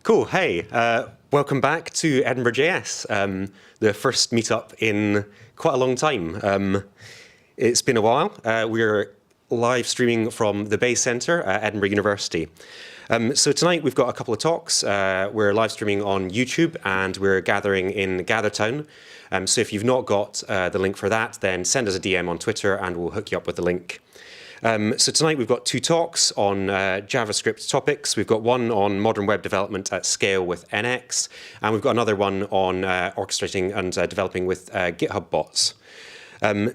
Cool. Hey, welcome back to Edinburgh JS, the first meetup in quite a long time. It's been a while. We're live streaming from the Bay Centre at Edinburgh University. So tonight we've got a couple of talks. We're live streaming on YouTube and we're gathering in Gathertown. So if you've not got the link for that, then send us a DM on Twitter and we'll hook you up with the link. So tonight we've got two talks on JavaScript topics. We've got one on modern web development at scale with NX, and we've got another one on orchestrating and developing with GitHub bots.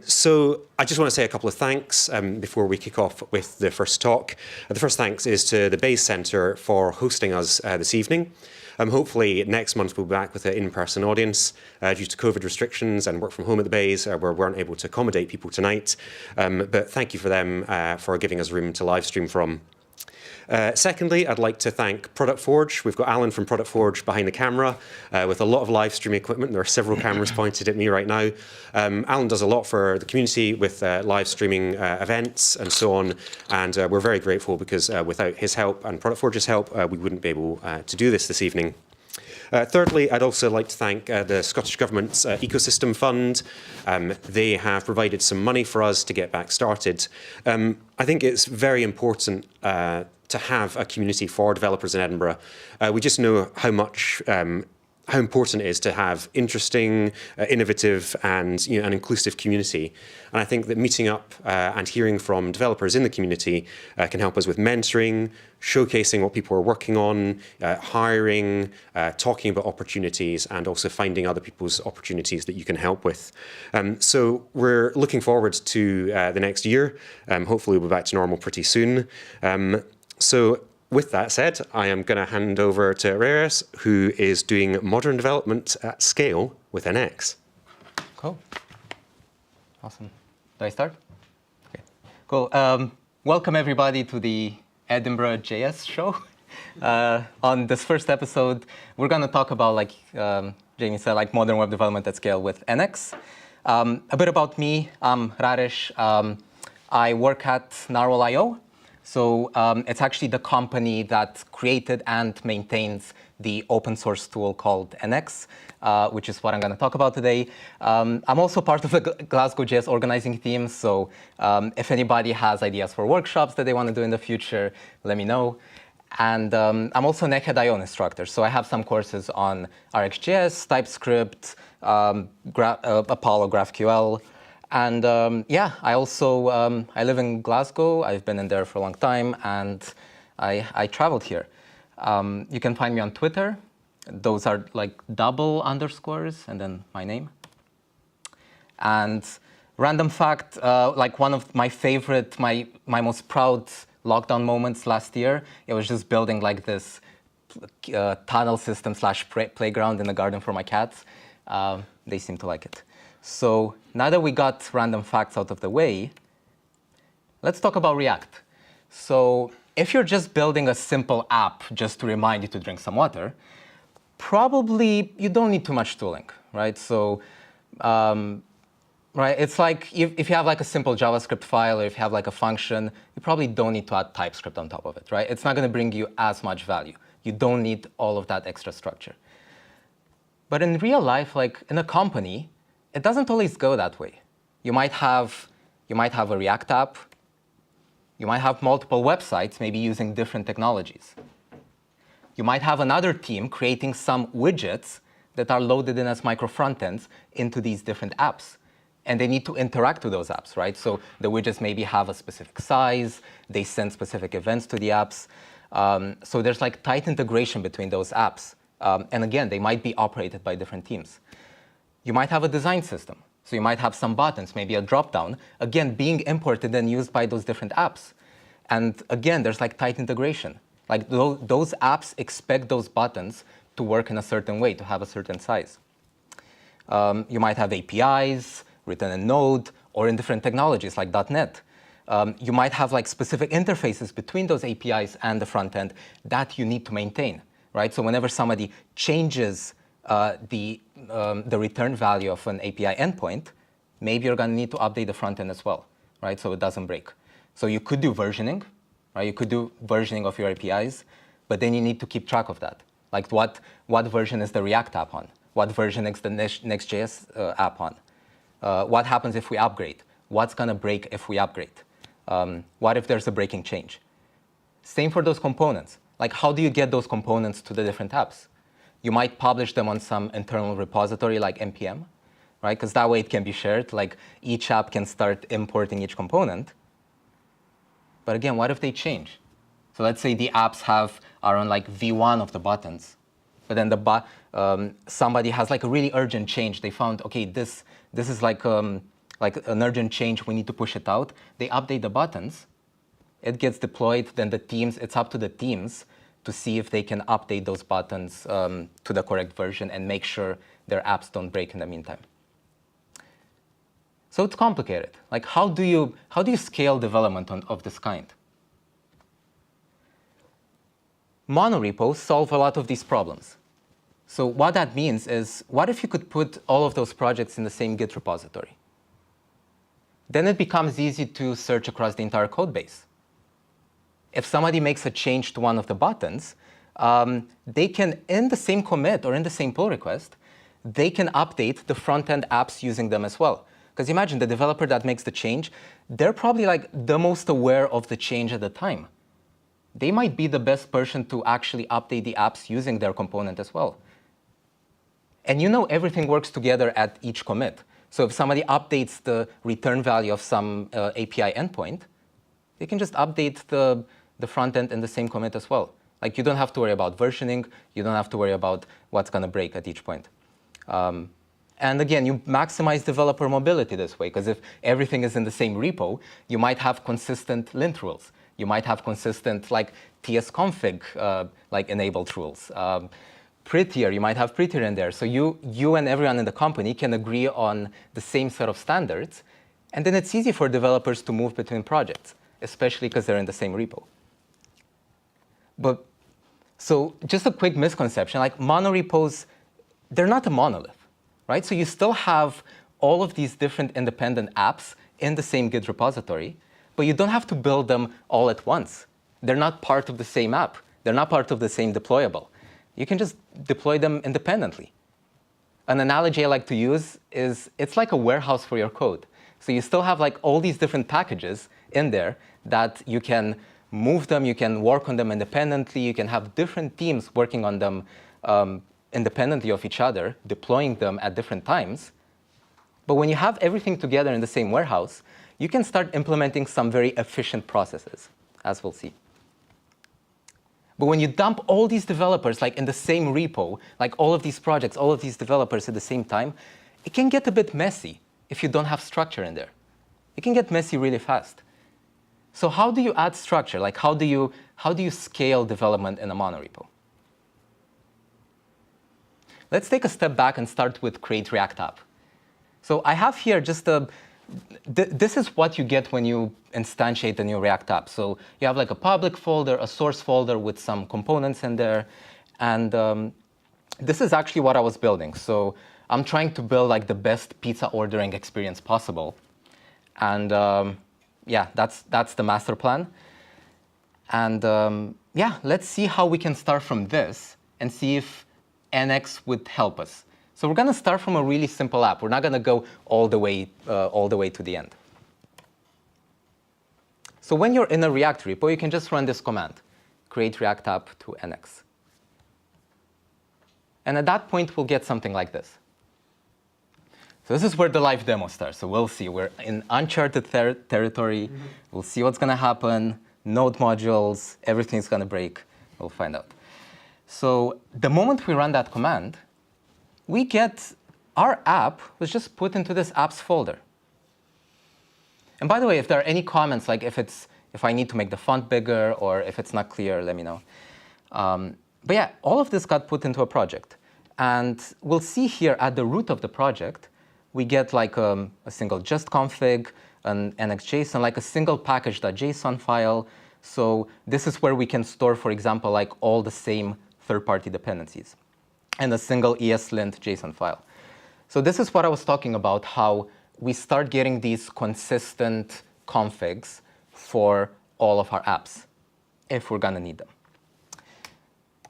So I just want to say a couple of thanks before we kick off with the first talk. The first thanks is to the Bay Centre for hosting us this evening. Hopefully next month we'll be back with an in-person audience. Due to COVID restrictions and work from home at the Bays, we weren't able to accommodate people tonight. But thank you for them for giving us room to live stream from. Secondly, I'd like to thank Product Forge. We've got Alan from Product Forge behind the camera with a lot of live streaming equipment. There are several cameras pointed at me right now. Alan does a lot for the community with live streaming events and so on. And we're very grateful because without his help and Product Forge's help, we wouldn't be able to do this evening. Thirdly, I'd also like to thank the Scottish Government's Ecosystem Fund. They have provided some money for us to get back started. I think it's very important to have a community for developers in Edinburgh. We just know how much how important it is to have interesting, innovative, and an inclusive community. And I think that meeting up and hearing from developers in the community can help us with mentoring, showcasing what people are working on, hiring, talking about opportunities, and also finding other people's opportunities that you can help with. So we're looking forward to the next year. Hopefully we'll be back to normal pretty soon. So with that said, I am going to hand over to Reres, who is doing modern development at scale with NX. Cool. Awesome. Do I start? Okay. Cool. Welcome everybody to the Edinburgh JS show. On this first episode, we're going to talk about, like Jamie said, like modern web development at scale with NX. A bit about me. I'm Raresh. I work at Narwhal.io. So it's actually the company that created and maintains the open source tool called NX, which is what I'm going to talk about today. I'm also part of the Glasgow JS organizing team. So if anybody has ideas for workshops that they want to do in the future, let me know. And I'm also an Eched.io instructor, so I have some courses on RxJS, TypeScript, Apollo GraphQL. And yeah, I also I live in Glasgow. I've been in there for a long time, and I traveled here. You can find me on Twitter. Those are like double underscores and then my name. And random fact, like one of my favorite, my most proud lockdown moments last year, it was just building like this tunnel system / playground in the garden for my cats. They seem to like it. So now that we got random facts out of the way, let's talk about React. So if you're just building a simple app just to remind you to drink some water, probably you don't need too much tooling, right? So, right, it's like if you have like a simple JavaScript file or if you have like a function, you probably don't need to add TypeScript on top of it, right? It's not going to bring you as much value. You don't need all of that extra structure. But in real life, like in a company, it doesn't always go that way. You might have a React app. You might have multiple websites, maybe using different technologies. You might have another team creating some widgets that are loaded in as micro frontends into these different apps. And they need to interact with those apps, right? So the widgets maybe have a specific size. They send specific events to the apps. So there's like tight integration between those apps. And again, they might be operated by different teams. You might have a design system. So you might have some buttons, maybe a drop-down, again, being imported and used by those different apps. And again, there's like tight integration. Like those apps expect those buttons to work in a certain way, to have a certain size. You might have APIs written in Node or in different technologies like .NET. You might have like specific interfaces between those APIs and the front end that you need to maintain, right? So whenever somebody changes the return value of an API endpoint, maybe you're going to need to update the front end as well, right? So it doesn't break. So you could do versioning, right? You could do versioning of your APIs, but then you need to keep track of that. Like what version is the React app on? What version is the Next.js app on? What happens if we upgrade? What's going to break if we upgrade? What if there's a breaking change? Same for those components. Like how do you get those components to the different apps? You might publish them on some internal repository like NPM, right? Because that way it can be shared. Like each app can start importing each component. But again, what if they change? So let's say the apps are on like V1 of the buttons, but then somebody has like a really urgent change. They found, okay, this is like an urgent change. We need to push it out. They update the buttons. It gets deployed. Then it's up to the teams to see if they can update those buttons to the correct version and make sure their apps don't break in the meantime. So it's complicated. Like how do you scale development of this kind? Monorepos solve a lot of these problems. So what that means is, what if you could put all of those projects in the same Git repository? Then it becomes easy to search across the entire code base. If somebody makes a change to one of the buttons, they can, in the same commit or in the same pull request, they can update the front-end apps using them as well. Because imagine the developer that makes the change, they're probably like the most aware of the change at the time. They might be the best person to actually update the apps using their component as well. And you know everything works together at each commit. So if somebody updates the return value of some API endpoint, they can just update the front end in the same commit as well. Like you don't have to worry about versioning. You don't have to worry about what's going to break at each point. And again, you maximize developer mobility this way, because if everything is in the same repo, you might have consistent lint rules. You might have consistent like tsconfig like enabled rules. Prettier, you might have prettier in there. So you and everyone in the company can agree on the same set of standards. And then it's easy for developers to move between projects, especially because they're in the same repo. But so just a quick misconception, like monorepos, they're not a monolith, right? So you still have all of these different independent apps in the same Git repository, but you don't have to build them all at once. They're not part of the same app. They're not part of the same deployable. You can just deploy them independently. An analogy I like to use is it's like a warehouse for your code. So you still have like all these different packages in there that you can move them, you can work on them independently, you can have different teams working on them independently of each other, deploying them at different times. But when you have everything together in the same warehouse, you can start implementing some very efficient processes, as we'll see. But when you dump all these developers like in the same repo, like all of these projects, all of these developers at the same time, it can get a bit messy if you don't have structure in there. It can get messy really fast. So how do you add structure? Like how do you scale development in a monorepo? Let's take a step back and start with create React app. So I have here just this is what you get when you instantiate a new React app. So you have like a public folder, a source folder with some components in there. And this is actually what I was building. So I'm trying to build like the best pizza ordering experience possible. And yeah, that's the master plan. And yeah, let's see how we can start from this and see if NX would help us. So we're going to start from a really simple app. We're not going to go all the way to the end. So when you're in a React repo, you can just run this command, create React app to NX. And at that point, we'll get something like this. So this is where the live demo starts. So we'll see. We're in uncharted territory. Mm-hmm. We'll see what's going to happen. Node modules, everything's going to break. We'll find out. So the moment we run that command, we get our app was just put into this apps folder. And by the way, if there are any comments, like if I need to make the font bigger or if it's not clear, let me know. But yeah, all of this got put into a project. And we'll see here at the root of the project, we get like a single just config, an NXJSON, like a single package.json file. So this is where we can store, for example, like all the same third-party dependencies, and a single ESLint JSON file. So this is what I was talking about, how we start getting these consistent configs for all of our apps, if we're going to need them.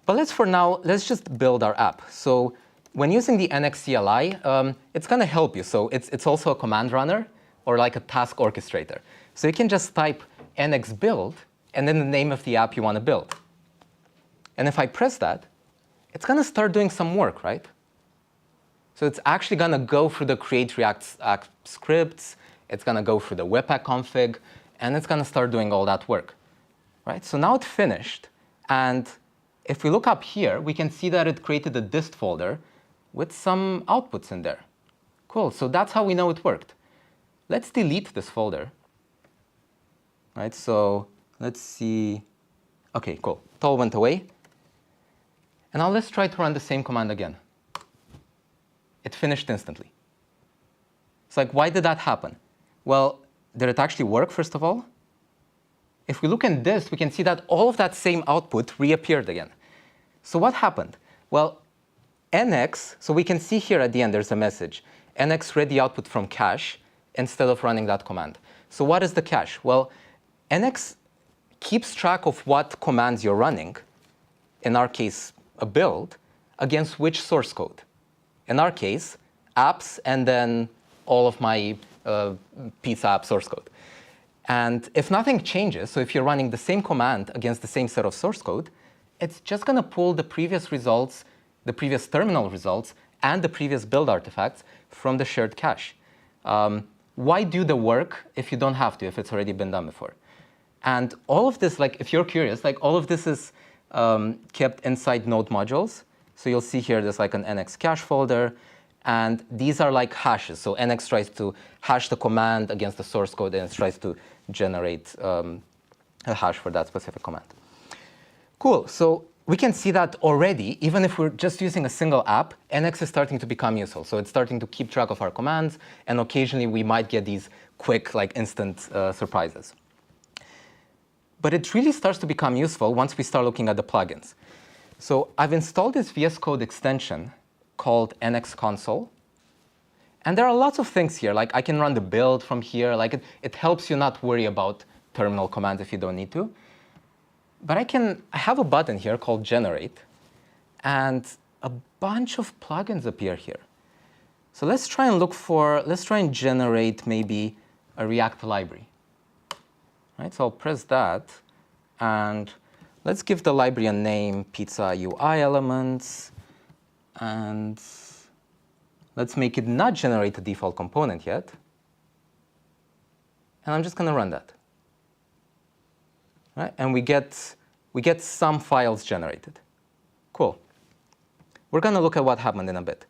But let's just build our app. So when using the NX CLI, it's going to help you. So it's also a command runner or like a task orchestrator. So you can just type NX build and then the name of the app you want to build. And if I press that, it's going to start doing some work, right? So it's actually going to go through the create React scripts. It's going to go through the webpack config, and it's going to start doing all that work, right? So now it's finished. And if we look up here, we can see that it created a dist folder with some outputs in there. Cool. So that's how we know it worked. Let's delete this folder. Right? So let's see. OK, cool. It all went away. And now let's try to run the same command again. It finished instantly. It's like, why did that happen? Well, did it actually work, first of all? If we look in this, we can see that all of that same output reappeared again. So what happened? Well, NX, so we can see here at the end, there's a message. NX read the output from cache instead of running that command. So what is the cache? Well, NX keeps track of what commands you're running, in our case, a build, against which source code. In our case, apps and then all of my pizza app source code. And if nothing changes, so if you're running the same command against the same set of source code, it's just going to pull the previous results, the previous terminal results, and the previous build artifacts from the shared cache. Why do the work if you don't have to, if it's already been done before? And all of this, like if you're curious, like all of this is kept inside node modules. So you'll see here there's like an NX cache folder. And these are like hashes. So NX tries to hash the command against the source code, and it tries to generate a hash for that specific command. Cool. So we can see that already, even if we're just using a single app, NX is starting to become useful. So it's starting to keep track of our commands. And occasionally, we might get these quick, like instant surprises. But it really starts to become useful once we start looking at the plugins. So I've installed this VS Code extension called NX Console. And there are lots of things here. Like I can run the build from here. Like it helps you not worry about terminal commands if you don't need to. But I have a button here called Generate. And a bunch of plugins appear here. So let's try and generate maybe a React library. Right, so I'll press that. And let's give the library a name, pizza UI elements. And let's make it not generate a default component yet. And I'm just going to run that. Right? And we get some files generated. Cool. We're going to look at what happened in a bit.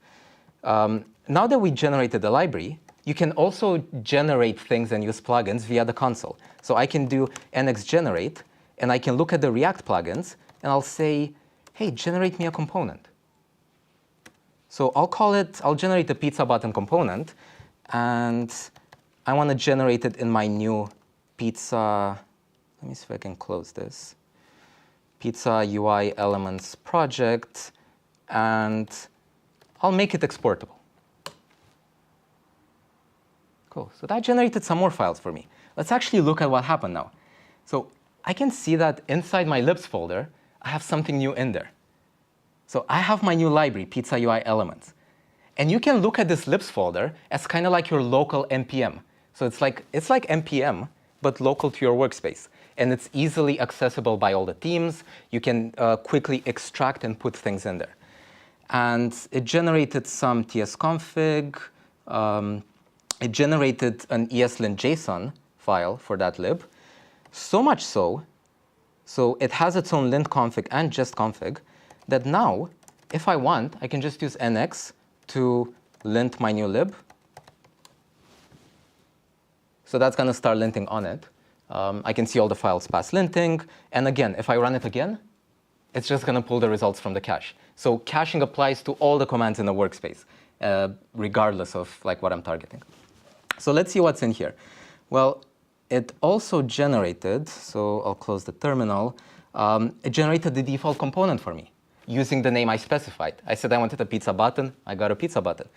Now that we generated the library, you can also generate things and use plugins via the console. So I can do nx-generate, and I can look at the React plugins, and I'll say, hey, generate me a component. So I'll generate the pizza button component, and I want to generate it in my new pizza. Let me see if I can close this. Pizza UI elements project, and I'll make it exportable. Cool. So that generated some more files for me. Let's actually look at what happened now. So I can see that inside my libs folder, I have something new in there. So I have my new library, pizza UI elements. And you can look at this libs folder as kind of like your local NPM. So it's like NPM, but local to your workspace. And it's easily accessible by all the teams. You can quickly extract and put things in there. And it generated some tsconfig. It generated an ESLint JSON file for that lib. So much so it has its own lint config and just config, that now, if I want, I can just use nx to lint my new lib. So that's going to start linting on it. I can see all the files past linting. And again, if I run it again, it's just going to pull the results from the cache. So caching applies to all the commands in the workspace, regardless of what I'm targeting. So let's see what's in here. Well, it also generated, so I'll close the terminal, it generated the default component for me using the name I specified. I said I wanted a pizza button. I got a pizza button.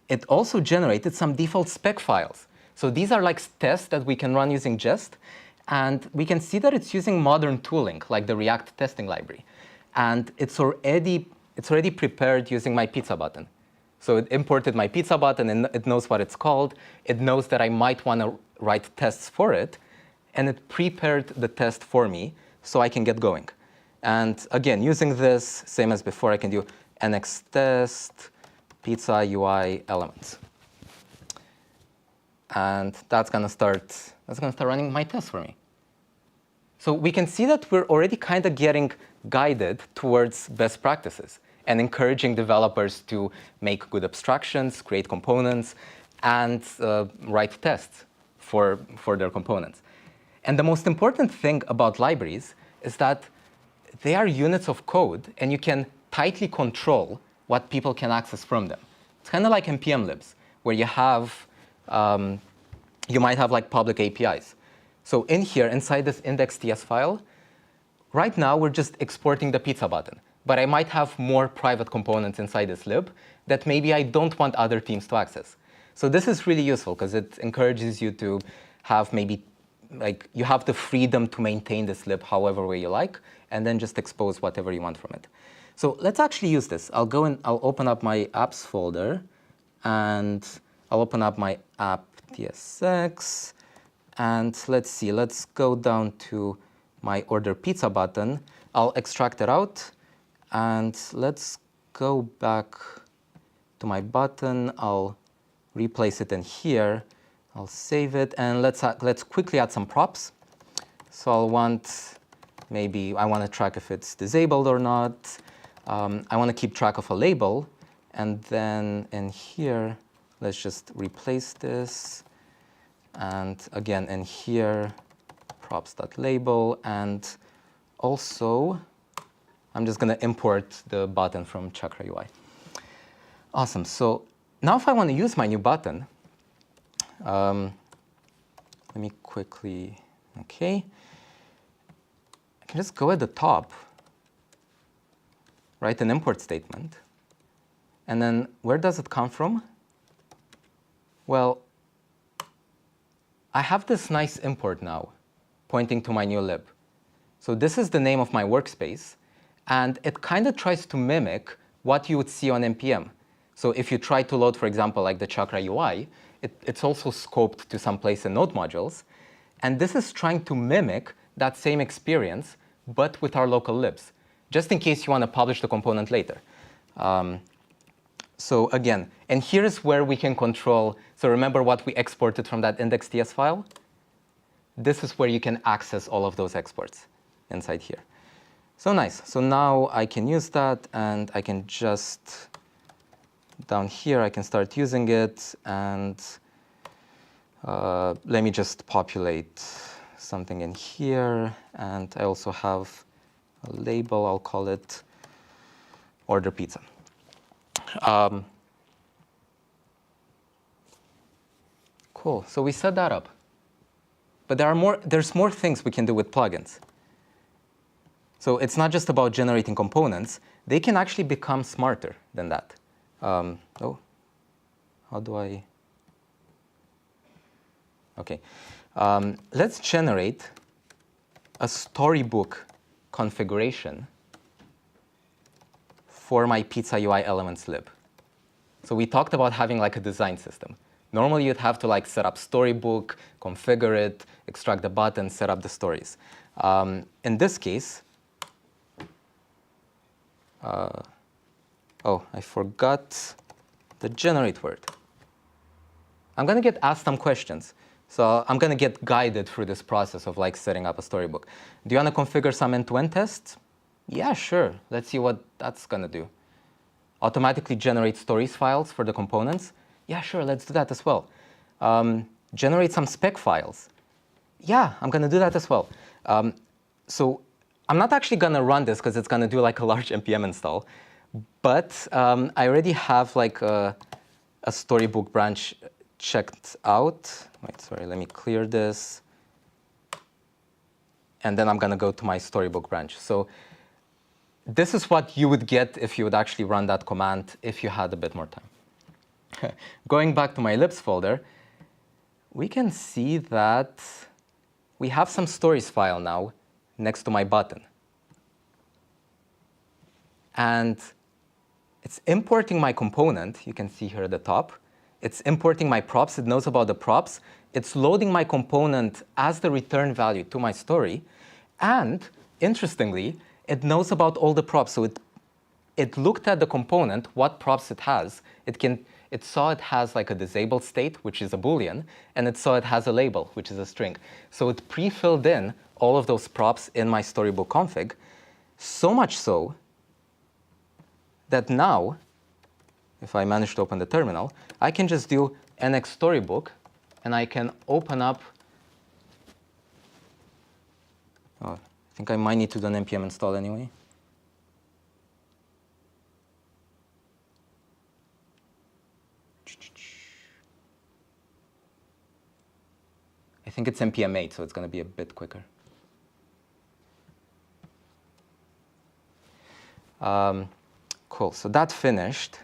It also generated some default spec files. So these are like tests that we can run using Jest. And we can see that it's using modern tooling, like the React testing library. And it's already prepared using my pizza button. So it imported my pizza button, and it knows what it's called. It knows that I might want to write tests for it. And it prepared the test for me so I can get going. And again, using this, same as before, I can do nx test pizza UI elements. And that's going to start running my tests for me. So we can see that we're already kind of getting guided towards best practices and encouraging developers to make good abstractions, create components, and write tests for their components. And the most important thing about libraries is that they are units of code, and you can tightly control what people can access from them. It's kind of like npm libs, where you have you might have public APIs. So in here, inside this index.ts file, right now we're just exporting the pizza button. But I might have more private components inside this lib that maybe I don't want other teams to access. So this is really useful because it encourages you to have maybe you have the freedom to maintain this lib however way you like, and then just expose whatever you want from it. So let's actually use this. I'll go and I'll open up my apps folder, and I'll open up my app tsx, and let's see. Let's go down to my order pizza button. I'll extract it out, and let's go back to my button. I'll replace it in here. I'll save it, and let's quickly add some props. So I want to track if it's disabled or not. I want to keep track of a label, and then in here, let's just replace this. And again, in here, props.label, and also, I'm just going to import the button from Chakra UI. Awesome. So now if I want to use my new button, let me quickly, OK. I can just go at the top, write an import statement. And then where does it come from? Well, I have this nice import now pointing to my new lib. So this is the name of my workspace. And it kind of tries to mimic what you would see on NPM. So if you try to load, for example, like the Chakra UI, it's also scoped to some place in node modules. And this is trying to mimic that same experience, but with our local libs, just in case you want to publish the component later. So again, and here's where we can control. So remember what we exported from that index.ts file? This is where you can access all of those exports inside here. So nice. So now I can use that, and I can just, down here, I can start using it. And let me just populate something in here. And I also have a label. I'll call it order pizza. Cool. So we set that up. But there's more things we can do with plugins. So it's not just about generating components. They can actually become smarter than that. Oh, how do I? OK. Let's generate a storybook configuration for my pizza UI elements lib. So we talked about having like a design system. Normally, you'd have to like set up storybook, configure it, extract the button, set up the stories. In this case, oh, I forgot the generate word. I'm going to get asked some questions. So I'm going to get guided through this process of like setting up a storybook. Do you want to configure some end-to-end tests? Yeah, sure. Let's see what that's going to do. Automatically generate stories files for the components? Yeah, sure, let's do that as well. Generate some spec files. Yeah, I'm going to do that as well. So I'm not actually going to run this because it's going to do like a large npm install. But I already have like a storybook branch checked out. Wait, sorry, let me clear this. And then I'm going to go to my storybook branch. So this is what you would get if you would actually run that command if you had a bit more time. Going back to my libs folder, we can see that we have some stories file now next to my button. And it's importing my component. You can see here at the top. It's importing my props. It knows about the props. It's loading my component as the return value to my story. And interestingly, it knows about all the props. So it looked at the component, what props it has. It saw it has like a disabled state, which is a Boolean, and it saw it has a label, which is a string. So it pre-filled in all of those props in my storybook config, so much so that now, if I manage to open the terminal, I can just do nx storybook, and I can open up. Oh, I think I might need to do an npm install anyway. I think it's npm 8, so it's going to be a bit quicker. Cool. So that finished.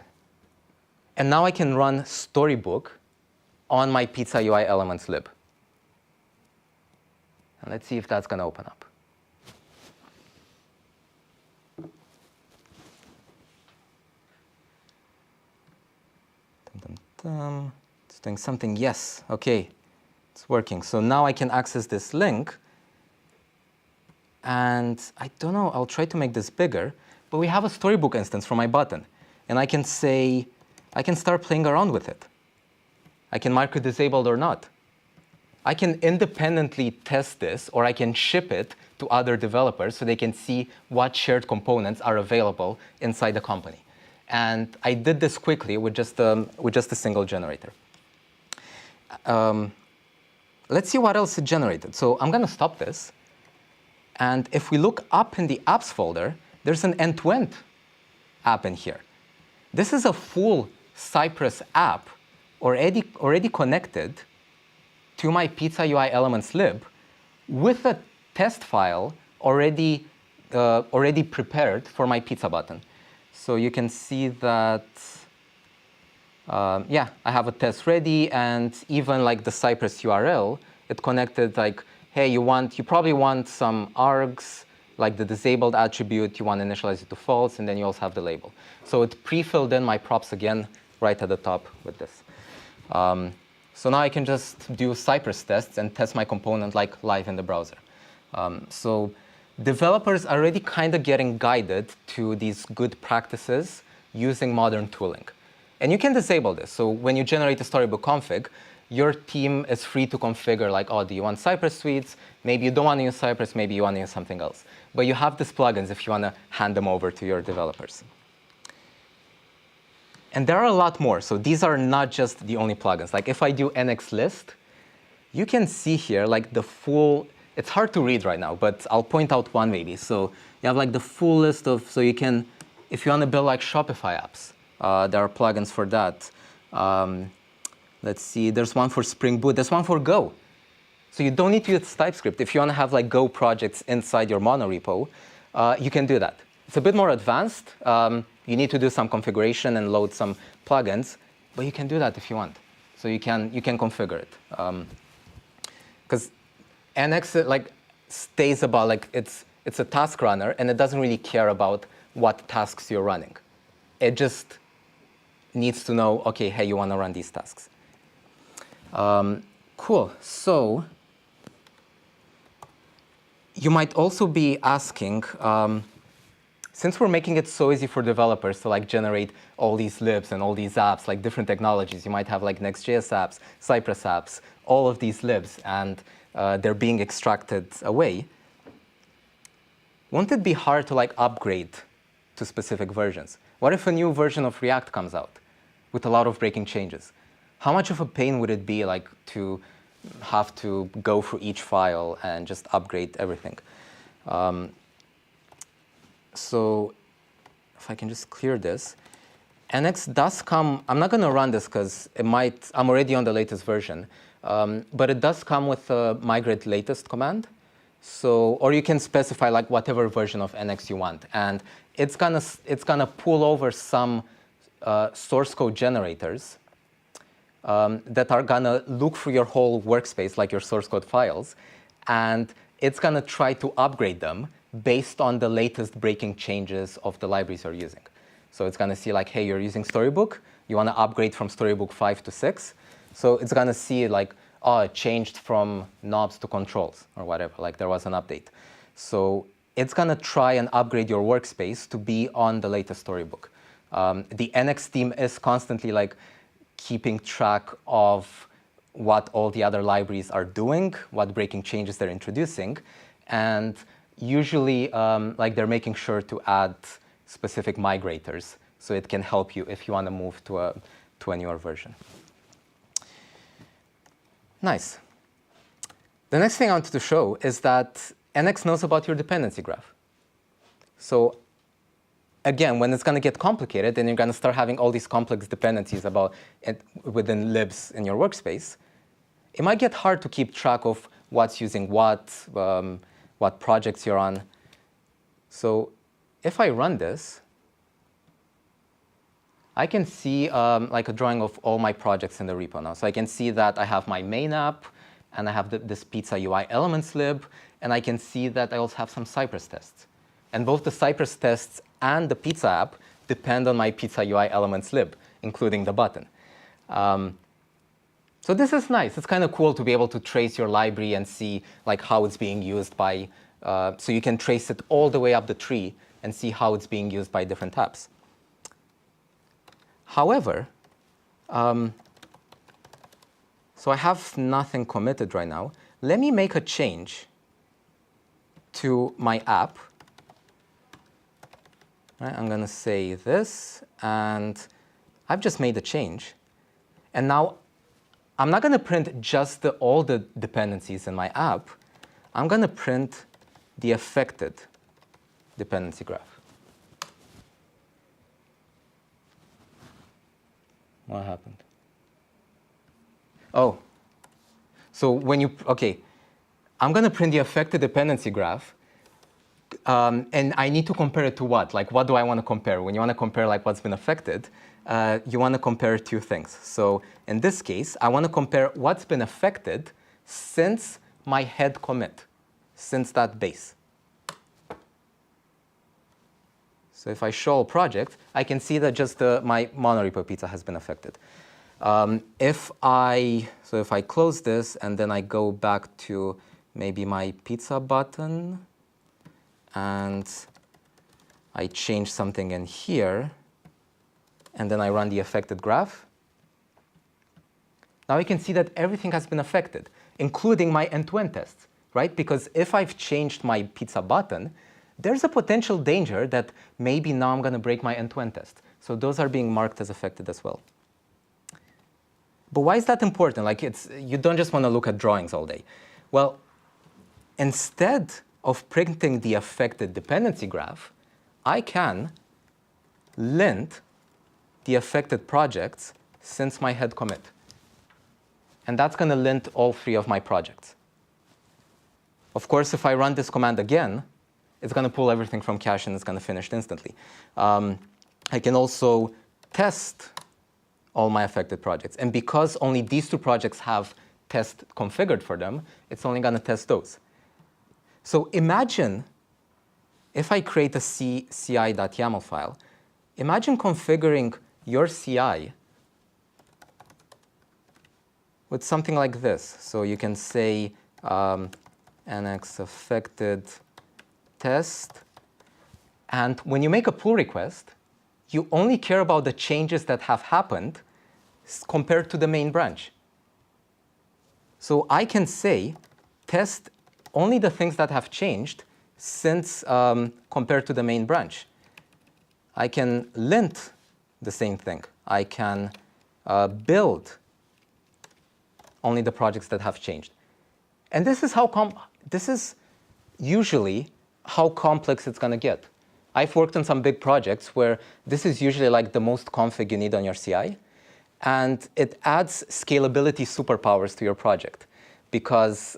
And now I can run storybook on my pizza UI elements lib. And let's see if that's going to open up. It's doing something. Yes. OK. It's working. So now I can access this link. And I don't know. I'll try to make this bigger. But we have a storybook instance for my button. And I can say, I can start playing around with it. I can mark it disabled or not. I can independently test this, or I can ship it to other developers so they can see what shared components are available inside the company. And I did this quickly with just a single generator. Let's see what else it generated. So I'm going to stop this. And if we look up in the apps folder, there's an end-to-end app in here. This is a full Cypress app already connected to my pizza UI elements lib with a test file already prepared for my pizza button. So you can see that, yeah, I have a test ready, and even like the Cypress URL, it connected like, hey, you probably want some args, like the disabled attribute, you want to initialize it to false, and then you also have the label. So it pre-filled in my props again right at the top with this. So now I can just do Cypress tests and test my component like live in the browser. So developers are already kind of getting guided to these good practices using modern tooling. And you can disable this. So when you generate a storybook config, your team is free to configure like, oh, do you want Cypress suites? Maybe you don't want to use Cypress, maybe you want to use something else. But you have these plugins if you want to hand them over to your developers. And there are a lot more. So these are not just the only plugins. Like if I do NX list, you can see here like the full, it's hard to read right now, but I'll point out one maybe. So you have like the full list of, so you can, if you want to build like Shopify apps, there are plugins for that. Let's see, there's one for Spring Boot, there's one for Go. So you don't need to use TypeScript. If you want to have like Go projects inside your monorepo, you can do that. It's a bit more advanced. You need to do some configuration and load some plugins, but you can do that if you want. So you can configure it. Because NX like stays about like it's a task runner and it doesn't really care about what tasks you're running. It just needs to know, okay, hey, you want to run these tasks. Cool. So you might also be asking, since we're making it so easy for developers to like generate all these libs and all these apps, like different technologies, you might have like Next.js apps, Cypress apps, all of these libs, and they're being extracted away. Won't it be hard to like upgrade to specific versions? What if a new version of React comes out with a lot of breaking changes? How much of a pain would it be like to have to go through each file and just upgrade everything? So if I can just clear this, NX does come, I'm not going to run this because it might, I'm already on the latest version, but it does come with a migrate latest command. So, or you can specify like whatever version of NX you want, and it's gonna pull over some source code generators that are gonna look through your whole workspace, like your source code files, and it's gonna try to upgrade them based on the latest breaking changes of the libraries you're using. So it's gonna see like, hey, you're using Storybook, you wanna upgrade from Storybook 5 to 6. So it's gonna see like, oh, it changed from knobs to controls or whatever, like there was an update. So it's gonna try and upgrade your workspace to be on the latest Storybook. The NX team is constantly like keeping track of what all the other libraries are doing, what breaking changes they're introducing, and usually like they're making sure to add specific migrators so it can help you if you want to move to a newer version. Nice. The next thing I wanted to show is that NX knows about your dependency graph. So again, when it's going to get complicated, then you're going to start having all these complex dependencies about it within libs in your workspace, it might get hard to keep track of what's using what projects you're on. So if I run this, I can see like a drawing of all my projects in the repo now. So I can see that I have my main app, and I have this pizza UI elements lib, and I can see that I also have some Cypress tests. And both the Cypress tests and the pizza app depend on my pizza UI elements lib, including the button. So this is nice. It's kind of cool to be able to trace your library and see like how it's being used by, so you can trace it all the way up the tree and see how it's being used by different apps. However, so I have nothing committed right now. Let me make a change to my app. Right, I'm going to say this, and I've just made a change. And now I'm not going to print just all the dependencies in my app. I'm going to print the affected dependency graph. What happened? Oh, so when you, OK, I'm going to print the affected dependency graph. And I need to compare it to what? Like, what do I want to compare? When you want to compare like what's been affected, you want to compare two things. So in this case, I want to compare what's been affected since my head commit, since that base. So if I show a project, I can see that just my monorepo pizza has been affected. If I close this and then I go back to maybe my pizza button, and I change something in here, and then I run the affected graph. Now you can see that everything has been affected, including my end-to-end tests, right? Because if I've changed my pizza button, there's a potential danger that maybe now I'm going to break my end-to-end test. So those are being marked as affected as well. But why is that important? Like, you don't just want to look at drawings all day. Well, instead of printing the affected dependency graph, I can lint the affected projects since my head commit. And that's going to lint all 3 of my projects. Of course, if I run this command again, it's going to pull everything from cache, and it's going to finish instantly. I can also test all my affected projects. And because only these 2 projects have test configured for them, it's only going to test those. So imagine if I create a ci.yaml file, imagine configuring your CI with something like this. So you can say nx affected test. And when you make a pull request, you only care about the changes that have happened compared to the main branch. So I can say test only the things that have changed since compared to the main branch. I can lint the same thing. I can build only the projects that have changed. And this is usually how complex it's going to get. I've worked on some big projects where this is usually like the most config you need on your CI. And it adds scalability superpowers to your project, because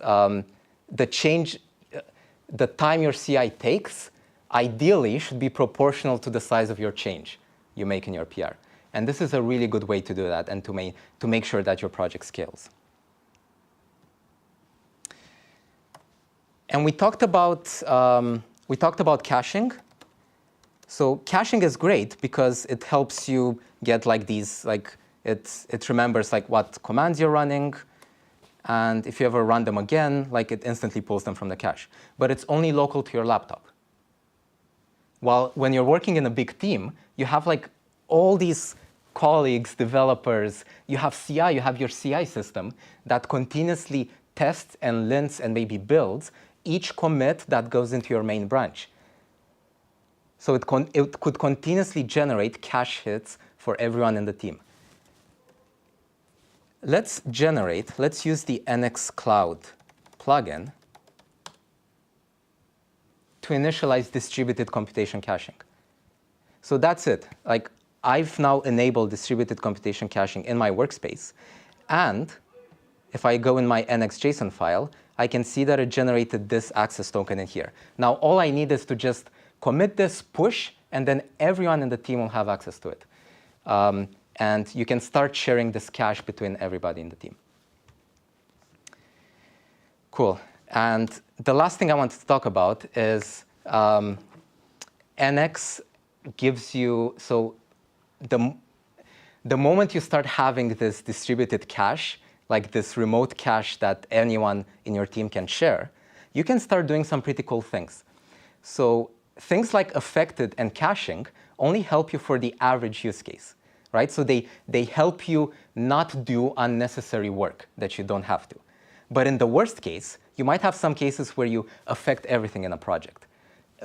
the time your CI takes, ideally, should be proportional to the size of your change you make in your PR. And this is a really good way to do that and to make sure that your project scales. And we talked about caching. So caching is great because it helps you get like these, like it remembers like what commands you're running, and if you ever run them again, like it instantly pulls them from the cache. But it's only local to your laptop. While when you're working in a big team, you have like all these colleagues, developers, you have CI, you have your CI system that continuously tests and lints and maybe builds each commit that goes into your main branch. So it could continuously generate cache hits for everyone in the team. Let's use the nxCloud plugin to initialize distributed computation caching. So that's it. Like, I've now enabled distributed computation caching in my workspace. And if I go in my nx.json file, I can see that it generated this access token in here. Now, all I need is to just commit this, push, and then everyone in the team will have access to it. And you can start sharing this cache between everybody in the team. Cool. And the last thing I want to talk about is NX gives you, so the moment you start having this distributed cache, like this remote cache that anyone in your team can share, you can start doing some pretty cool things. So things like affected and caching only help you for the average use case, right? So they help you not do unnecessary work that you don't have to. But in the worst case, you might have some cases where you affect everything in a project.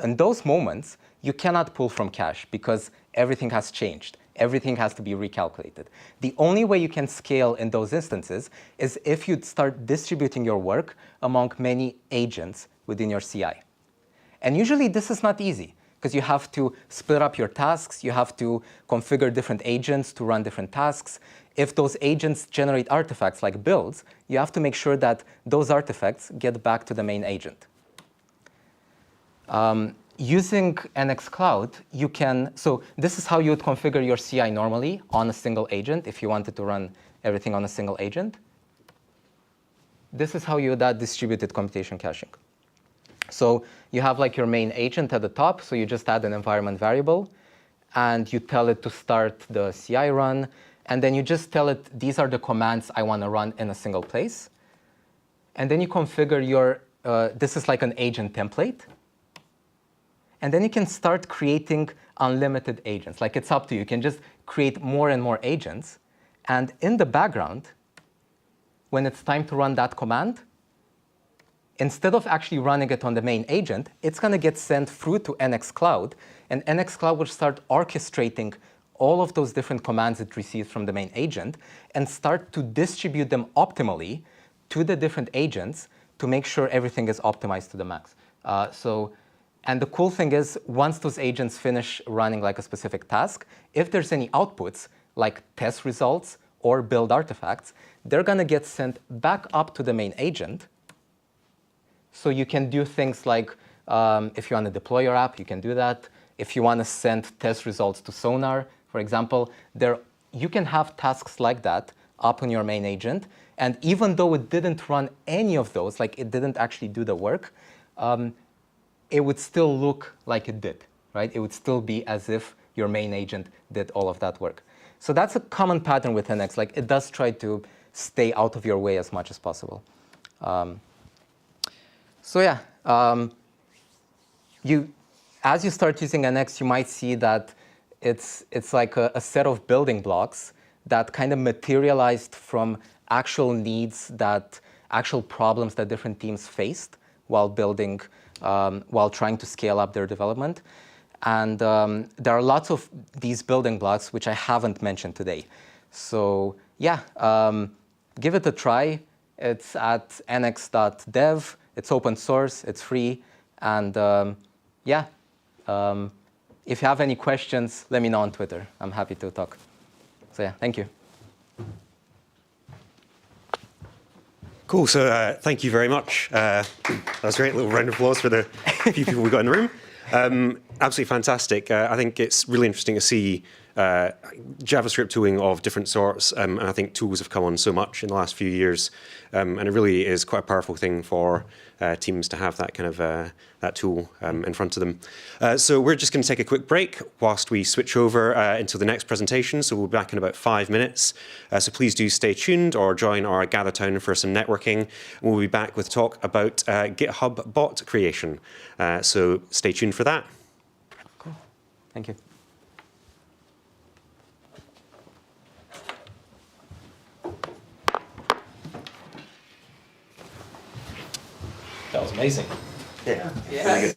In those moments, you cannot pull from cache because everything has changed. Everything has to be recalculated. The only way you can scale in those instances is if you start distributing your work among many agents within your CI. And usually this is not easy because you have to split up your tasks. You have to configure different agents to run different tasks. If those agents generate artifacts like builds, you have to make sure that those artifacts get back to the main agent. Using nxCloud, you can, so this is how you would configure your CI normally on a single agent if you wanted to run everything on a single agent. This is how you would add distributed computation caching. So you have like your main agent at the top, so you just add an environment variable, and you tell it to start the CI run, and then you just tell it, these are the commands I want to run in a single place. And then you configure your this is like an agent template. And then you can start creating unlimited agents. Like, it's up to you. You can just create more and more agents. And in the background, when it's time to run that command, instead of actually running it on the main agent, it's going to get sent through to NX Cloud. And NX Cloud will start orchestrating all of those different commands it receives from the main agent and start to distribute them optimally to the different agents to make sure everything is optimized to the max. And the cool thing is, once those agents finish running like a specific task, if there's any outputs, like test results or build artifacts, they're going to get sent back up to the main agent. So you can do things like, if you want to deploy your app, you can do that. If you want to send test results to Sonar, for example, you can have tasks like that up on your main agent. And even though it didn't run any of those, like it didn't actually do the work, it would still look like it did, right? It would still be as if your main agent did all of that work. So that's a common pattern with NX. Like, it does try to stay out of your way as much as possible. So yeah, as you start using NX, you might see that it's like a set of building blocks that kind of materialized from actual needs, actual problems that different teams faced while building, while trying to scale up their development. And there are lots of these building blocks which I haven't mentioned today. So yeah, give it a try. It's at nx.dev. It's open source. It's free. And yeah, if you have any questions, let me know on Twitter. I'm happy to talk. So yeah, thank you. Cool. So thank you very much. That was a great little round of applause for the few people we got in the room. Absolutely fantastic. I think it's really interesting to see JavaScript tooling of different sorts. And I think tools have come on so much in the last few years. And it really is quite a powerful thing for teams to have that kind of that tool in front of them. So we're just going to take a quick break whilst we switch over into the next presentation. So we'll be back in about 5 minutes. So please do stay tuned or join our Gather Town for some networking. And we'll be back with talk about GitHub bot creation. So stay tuned for that. Cool. Thank you. That was amazing. Yeah. Yeah.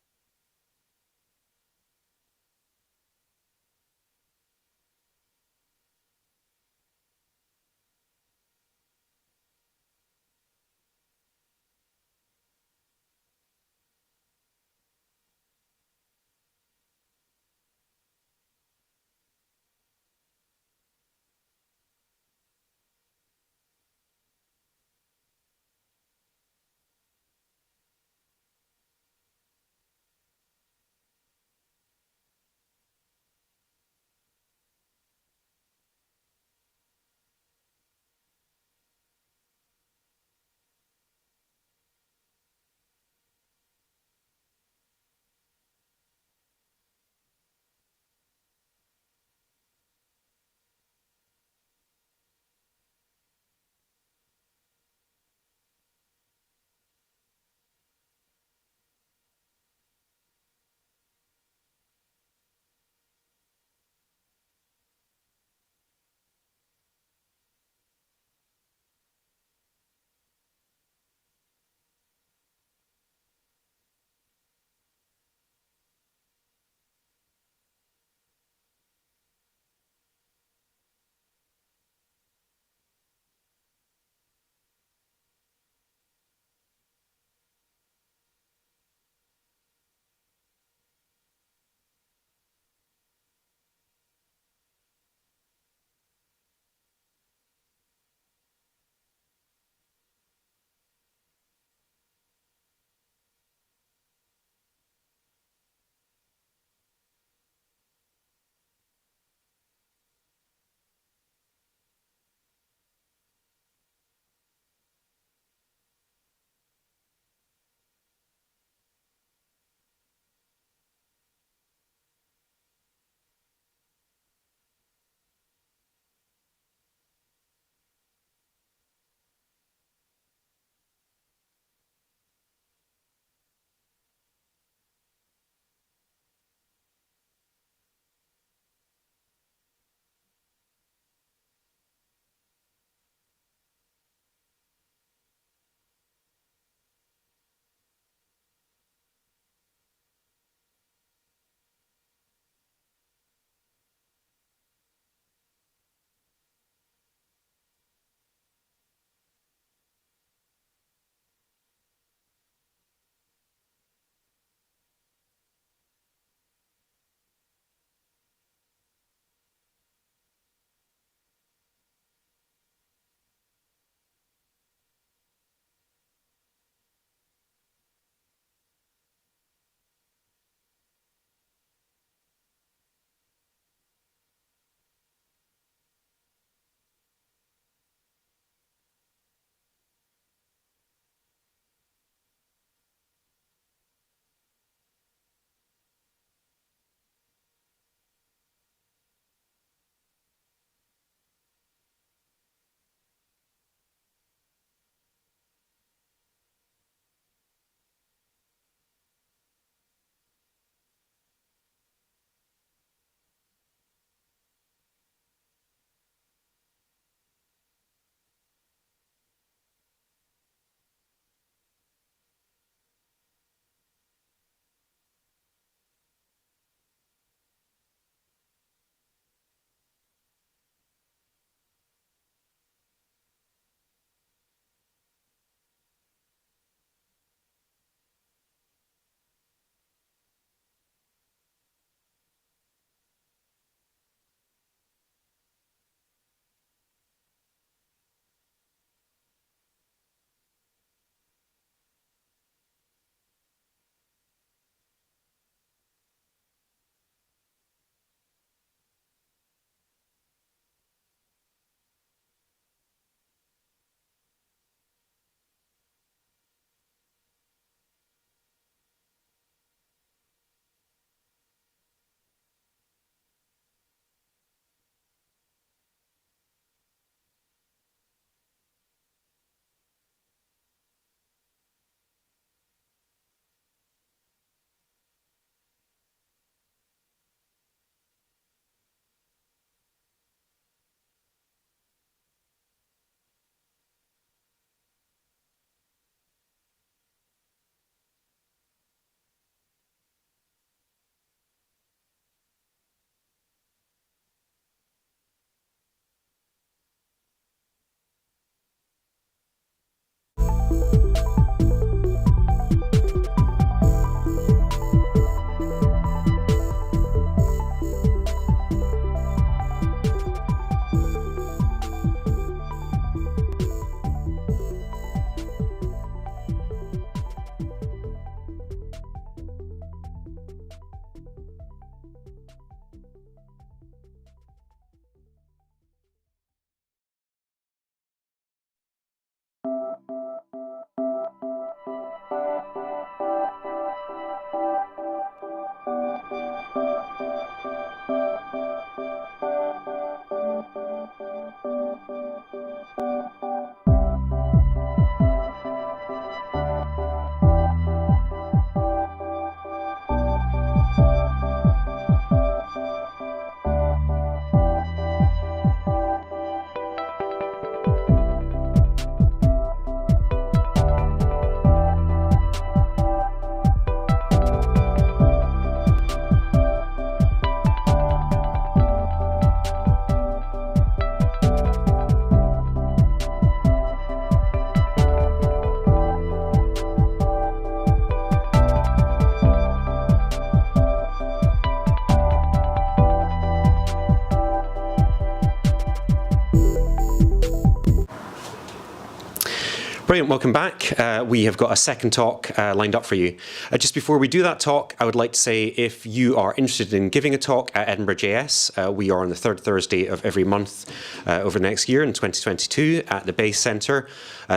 Brilliant, welcome back. We have got a second talk lined up for you. Just before we do that talk, I would like to say if you are interested in giving a talk at Edinburgh JS, we are on the third Thursday of every month over the next year in 2022 at the Base Centre.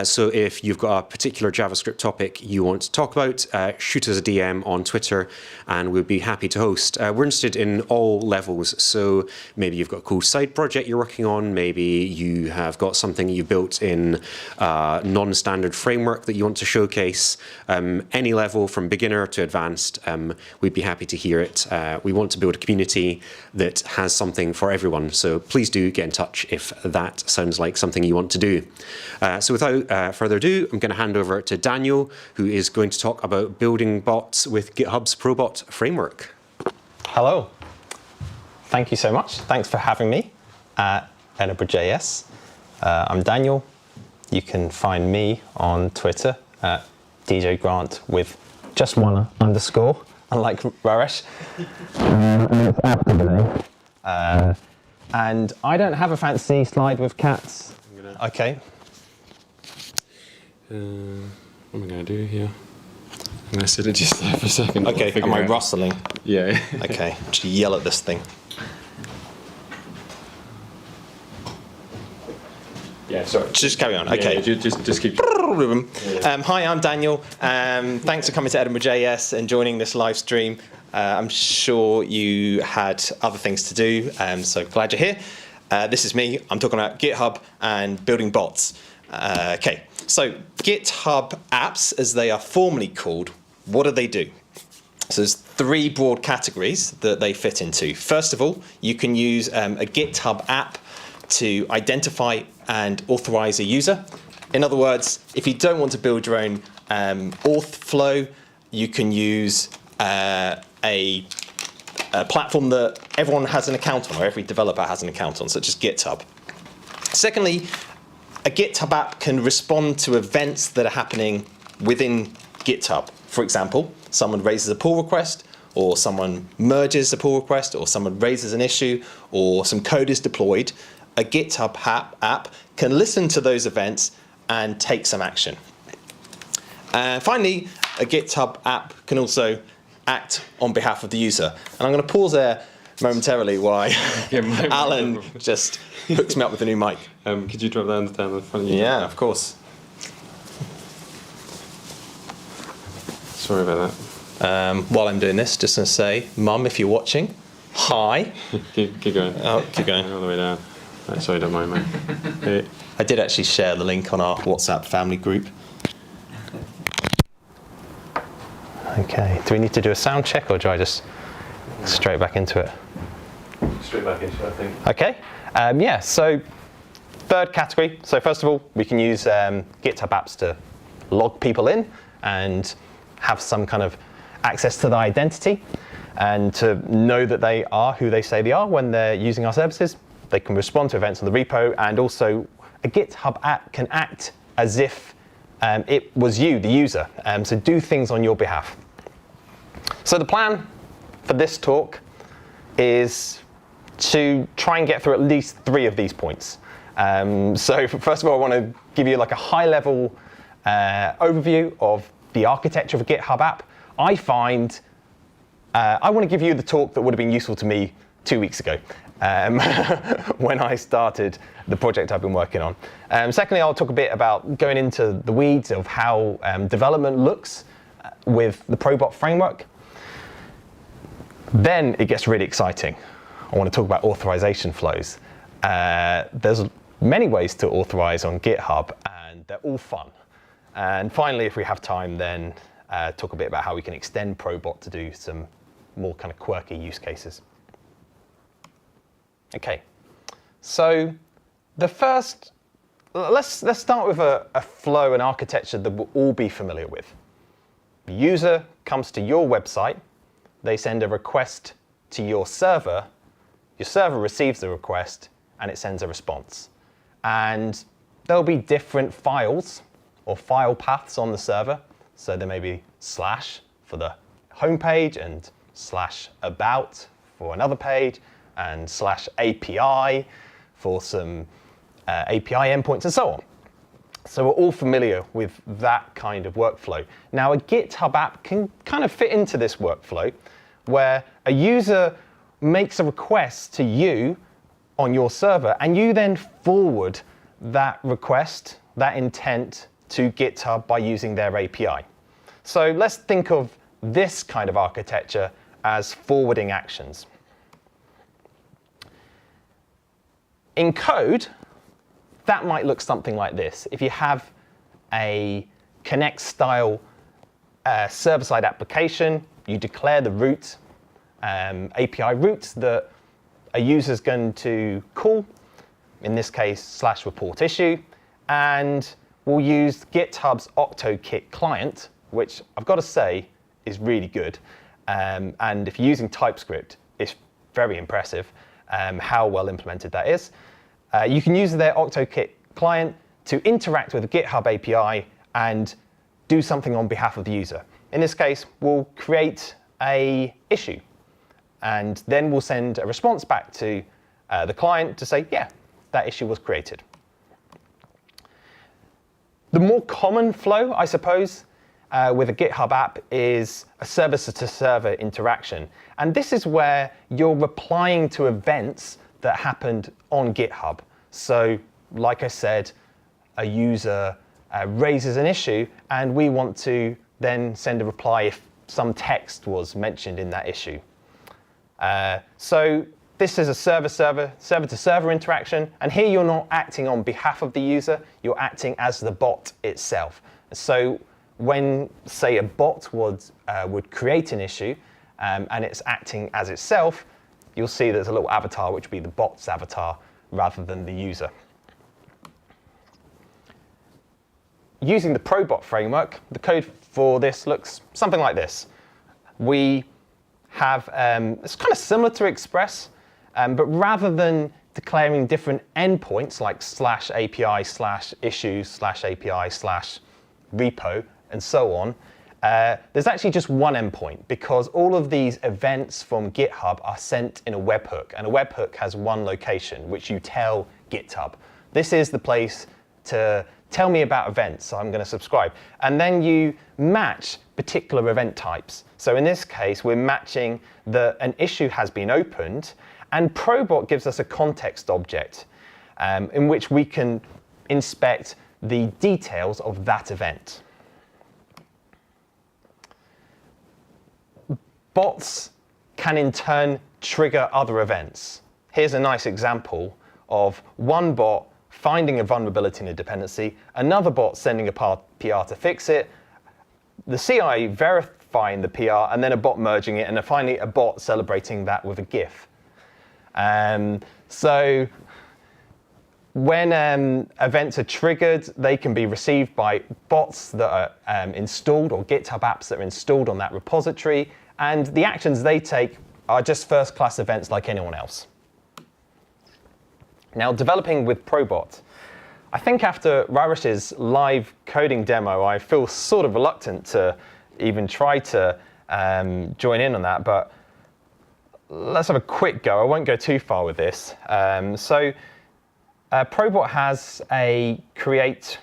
So if you've got a particular JavaScript topic you want to talk about, shoot us a DM on Twitter and we'll be happy to host. We're interested in all levels, so maybe you've got a cool side project you're working on, maybe you have got something you built in non-standard framework that you want to showcase. Any level from beginner to advanced, we'd be happy to hear it. We want to build a community that has something for everyone, so please do get in touch if that sounds like something you want to do. So without further ado, I'm going to hand over to Daniel, who is going to talk about building bots with GitHub's Probot framework. Hello. Thank you so much. Thanks for having me at Edinburgh JS. I'm Daniel. You can find me on Twitter at DJ Grant with just one underscore, unlike Raresh. And it's after the name. And I don't have a fancy slide with cats. Okay. What am I going to do here? I'm going to sit it just there for a second. Okay, am I rustling? Yeah. Okay, just yell at this thing. Yeah, sorry. Just carry on. Okay. Yeah, just keep. Hi, I'm Daniel. Thanks for coming to Edinburgh JS and joining this live stream. I'm sure you had other things to do, so glad you're here. This is me. I'm talking about GitHub and building bots. Okay, so GitHub apps, as they are formally called, what do? So there's three broad categories that they fit into. First of all, you can use a GitHub app to identify and authorize a user. In other words, if you don't want to build your own auth flow, you can use a platform that everyone has an account on, or every developer has an account on, such as GitHub. Secondly, a GitHub app can respond to events that are happening within GitHub. For example, someone raises a pull request, or someone merges a pull request, or someone raises an issue, or some code is deployed. A GitHub app can listen to those events and take some action. Finally, a GitHub app can also act on behalf of the user. And I'm going to pause there momentarily while Alan just hooks me up with a new mic. Could you drop that down the front of you? Yeah, of course. Sorry about that. While I'm doing this, just going to say, Mum, if you're watching, hi. keep going. Oh, keep going. All the way down. Right, sorry, don't mind, mate. Hey. I did actually share the link on our WhatsApp family group. Okay, do we need to do a sound check, or do I just straight back into it? Straight back into it, I think. Okay, yeah, so third category. So first of all, we can use GitHub apps to log people in and have some kind of access to their identity and to know that they are who they say they are when they're using our services. They can respond to events on the repo, and also a GitHub app can act as if it was you, the user, so do things on your behalf. So the plan for this talk is to try and get through at least three of these points. So first of all, I want to give you like a high-level overview of the architecture of a GitHub app. I find I want to give you the talk that would have been useful to me 2 weeks ago when I started the project I've been working on. Secondly, I'll talk a bit about going into the weeds of how development looks with the Probot framework. Then it gets really exciting. I want to talk about authorization flows. There's many ways to authorize on GitHub, and they're all fun. And finally, if we have time, then talk a bit about how we can extend Probot to do some more kind of quirky use cases. Okay, so the first, let's start with a flow and architecture that we'll all be familiar with. The user comes to your website, they send a request to your server receives the request, and it sends a response. And there'll be different files or file paths on the server. So there may be / for the home page and /about for another page, and /API for some API endpoints and so on. So we're all familiar with that kind of workflow. Now, a GitHub app can kind of fit into this workflow where a user makes a request to you on your server, and you then forward that request, that intent, to GitHub by using their API. So let's think of this kind of architecture as forwarding actions. In code, that might look something like this. If you have a Connect-style server-side application, you declare the route, API route that a user is going to call, in this case, /report issue, and we'll use GitHub's OctoKit client, which I've got to say is really good. And if you're using TypeScript, it's very impressive how well implemented that is. You can use their OctoKit client to interact with the GitHub API and do something on behalf of the user. In this case, we'll create an issue, and then we'll send a response back to the client to say, yeah, that issue was created. The more common flow, I suppose, with a GitHub app is a server-to-server interaction. And this is where you're replying to events that happened on GitHub. So, like I said, a user raises an issue, and we want to then send a reply if some text was mentioned in that issue. So this is a server-to-server interaction, and here you're not acting on behalf of the user, you're acting as the bot itself. So when, say, a bot would create an issue, and it's acting as itself, you'll see there's a little avatar, which would be the bot's avatar rather than the user. Using the Probot framework, the code for this looks something like this. We have, it's kind of similar to Express, but rather than declaring different endpoints like /API, /issue, /API, /repo, and so on, there's actually just one endpoint because all of these events from GitHub are sent in a webhook, and a webhook has one location, which you tell GitHub. This is the place to tell me about events, so I'm going to subscribe. And then you match particular event types. So in this case, we're matching that an issue has been opened, and Probot gives us a context object in which we can inspect the details of that event. Bots can in turn trigger other events. Here's a nice example of one bot finding a vulnerability in a dependency, another bot sending a PR to fix it, the CI verifying the PR, and then a bot merging it, and then finally a bot celebrating that with a GIF. So when events are triggered, they can be received by bots that are installed, or GitHub apps that are installed on that repository, and the actions they take are just first-class events like anyone else. Now, developing with Probot, I think after Rarish's live coding demo, I feel sort of reluctant to even try to join in on that, but let's have a quick go. I won't go too far with this. Probot has a create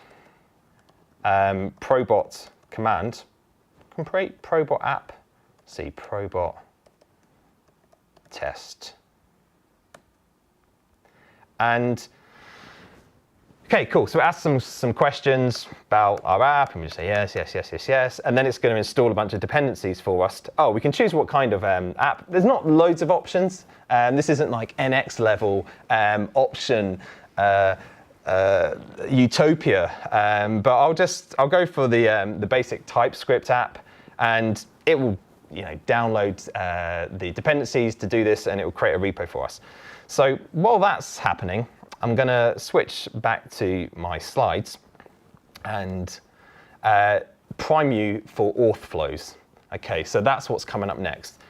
Probot command. Create Probot app. See, Probot test. And OK, cool. So it asks some questions about our app, and we just say yes, yes, yes, yes, yes. And then it's going to install a bunch of dependencies for us. Oh, we can choose what kind of app. There's not loads of options. This isn't like NX level option utopia. But I'll go for the basic TypeScript app, and it will download the dependencies to do this, and it will create a repo for us. So while that's happening, I'm going to switch back to my slides and prime you for auth flows. OK, so that's what's coming up next.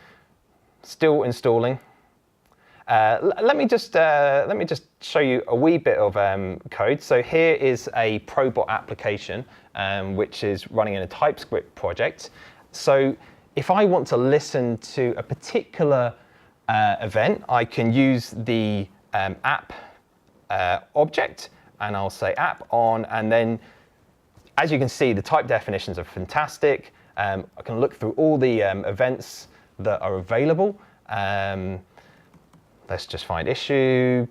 Still installing. Let me just show you a wee bit of code. So here is a Probot application, which is running in a TypeScript project. So if I want to listen to a particular event, I can use the app object, and I'll say app on, and then as you can see, the type definitions are fantastic. I can look through all the events that are available. Let's just find issue.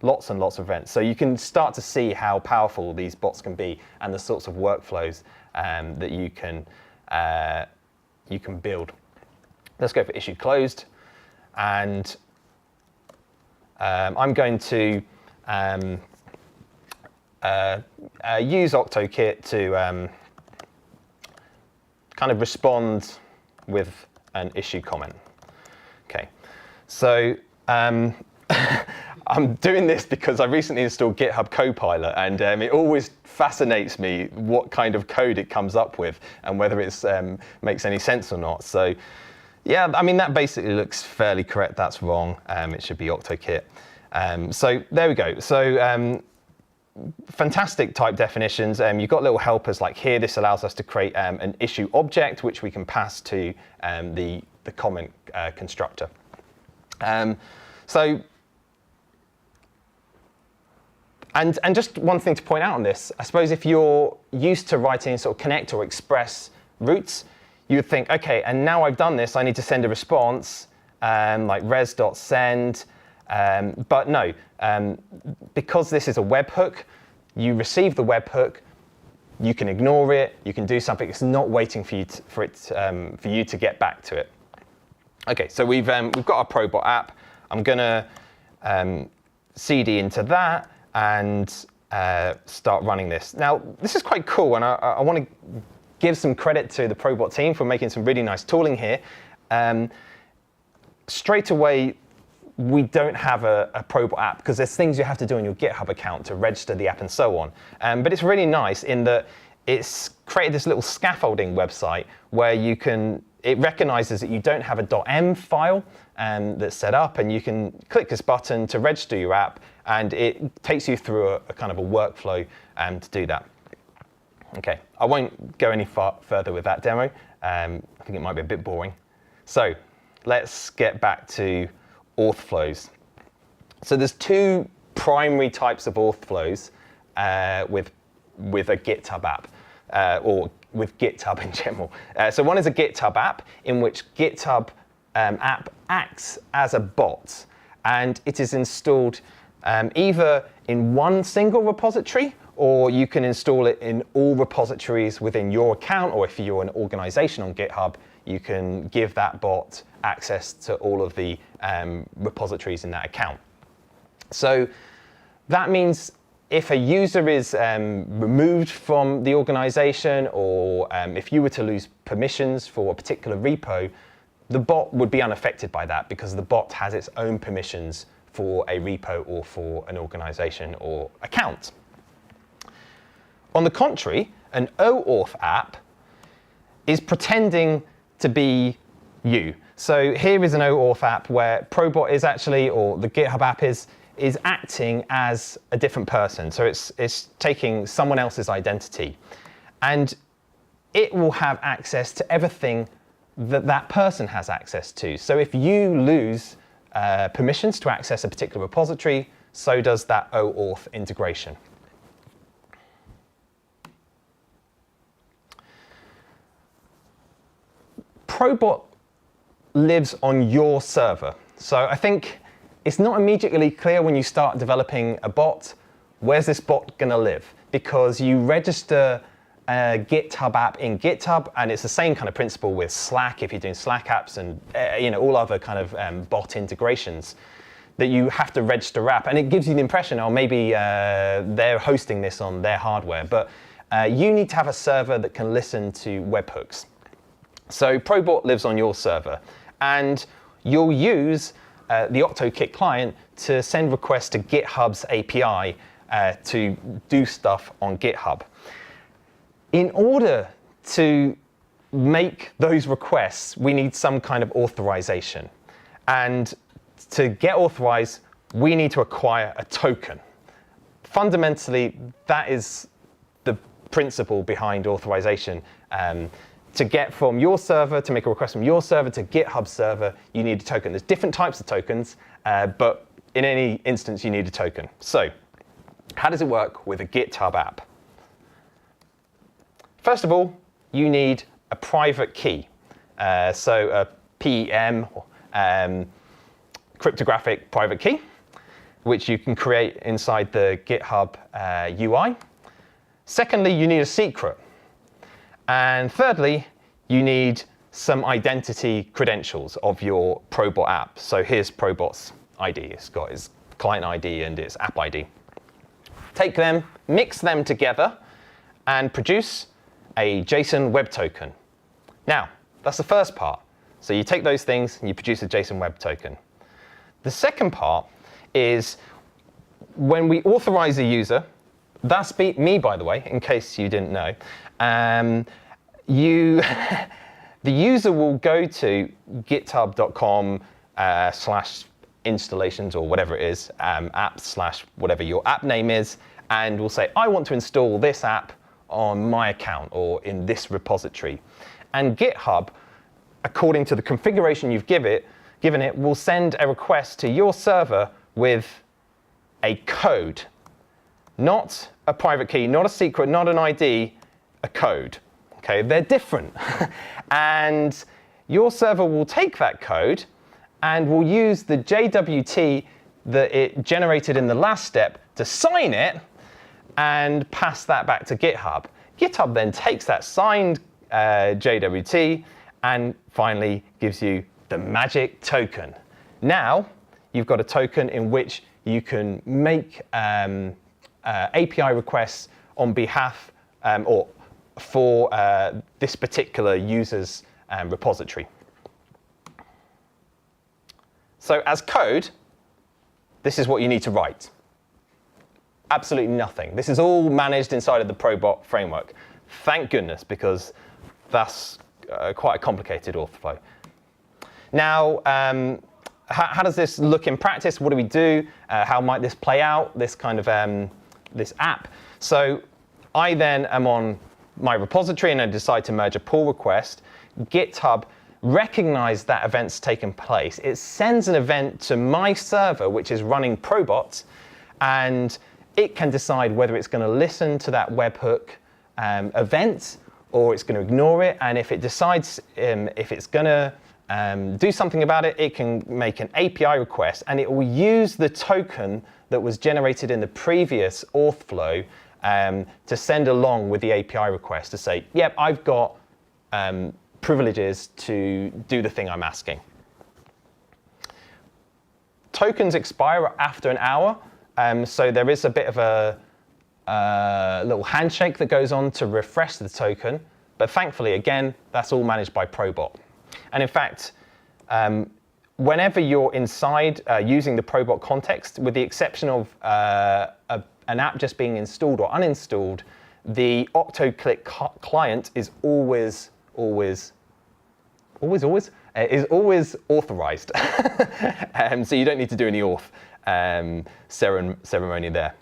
Lots and lots of events. So you can start to see how powerful these bots can be and the sorts of workflows that you can build. Let's go for issue closed. And I'm going to use OctoKit to kind of respond with an issue comment. Okay, so I'm doing this because I recently installed GitHub Copilot, and it always fascinates me what kind of code it comes up with and whether it makes any sense or not. So yeah, I mean, that basically looks fairly correct. That's wrong. It should be OctoKit. So there we go. So fantastic type definitions. You've got little helpers like here. This allows us to create an issue object, which we can pass to the comment constructor. And just one thing to point out on this, I suppose if you're used to writing sort of connect or express routes, you would think, okay, and now I've done this, I need to send a response like res.send. But no, because this is a webhook, you receive the webhook, you can ignore it, you can do something. It's not waiting for you to get back to it. Okay, so we've got our Probot app. I'm going to cd into that and start running this. Now, this is quite cool, and I want to give some credit to the Probot team for making some really nice tooling here. Straight away, we don't have a Probot app because there's things you have to do on your GitHub account to register the app and so on. But it's really nice in that it's created this little scaffolding website where it recognizes that you don't have a .m file that's set up, and you can click this button to register your app, and it takes you through a kind of a workflow to do that. Okay, I won't go any further with that demo. I think it might be a bit boring. So let's get back to auth flows. So there's two primary types of auth flows with a GitHub app, or with GitHub in general. So one is a GitHub app in which GitHub app acts as a bot, and it is installed either in one single repository, or you can install it in all repositories within your account, or if you're an organization on GitHub, you can give that bot access to all of the repositories in that account. So that means if a user is removed from the organization, or if you were to lose permissions for a particular repo, the bot would be unaffected by that because the bot has its own permissions for a repo or for an organization or account. On the contrary, an OAuth app is pretending to be you. So here is an OAuth app where Probot is actually, or the GitHub app is acting as a different person. So it's taking someone else's identity. And it will have access to everything that person has access to. So if you lose permissions to access a particular repository, so does that OAuth integration. Probot lives on your server. So I think it's not immediately clear when you start developing a bot, where's this bot going to live? Because you register a GitHub app in GitHub, and it's the same kind of principle with Slack if you're doing Slack apps and all other kind of bot integrations, that you have to register app. And it gives you the impression, oh, maybe they're hosting this on their hardware. But you need to have a server that can listen to webhooks. So Probot lives on your server, and you'll use the OctoKit client to send requests to GitHub's API to do stuff on GitHub. In order to make those requests, we need some kind of authorization. And to get authorized, we need to acquire a token. Fundamentally, that is the principle behind authorization. To get from your server, to make a request from your server to GitHub server, you need a token. There's different types of tokens, but in any instance, you need a token. So how does it work with a GitHub app? First of all, you need a private key. So a PEM, cryptographic private key, which you can create inside the GitHub UI. Secondly, you need a secret. And thirdly, you need some identity credentials of your Probot app. So here's Probot's ID. It's got its client ID and its app ID. Take them, mix them together, and produce a JSON Web Token. Now, that's the first part. So you take those things and you produce a JSON Web Token. The second part is when we authorize a user, that's me, by the way, in case you didn't know, the user will go to github.com/installations or whatever it is, apps/ whatever your app name is, and will say, I want to install this app on my account or in this repository. And GitHub, according to the configuration you've given it, will send a request to your server with a code, not a private key, not a secret, not an ID, a code. Okay, they're different. And your server will take that code and will use the JWT that it generated in the last step to sign it and pass that back to GitHub. GitHub then takes that signed JWT and finally gives you the magic token. Now, you've got a token in which you can make API requests on behalf or for this particular user's repository. So as code, this is what you need to write. Absolutely nothing. This is all managed inside of the Probot framework. Thank goodness, because that's quite a complicated auth flow. Now, how does this look in practice? What do we do? How might this play out, this kind of this app? So I then am on my repository and I decide to merge a pull request. GitHub recognizes that event's taken place. It sends an event to my server, which is running Probot, and it can decide whether it's going to listen to that webhook event or it's going to ignore it. And if it decides if it's going to do something about it, it can make an API request, and it will use the token that was generated in the previous auth flow to send along with the API request to say, yep, I've got privileges to do the thing I'm asking. Tokens expire after an hour, so there is a bit of a little handshake that goes on to refresh the token, but thankfully, again, that's all managed by Probot. And in fact, whenever you're inside using the Probot context, with the exception of an app just being installed or uninstalled, the OctoClick client is always authorized. So you don't need to do any auth ceremony there.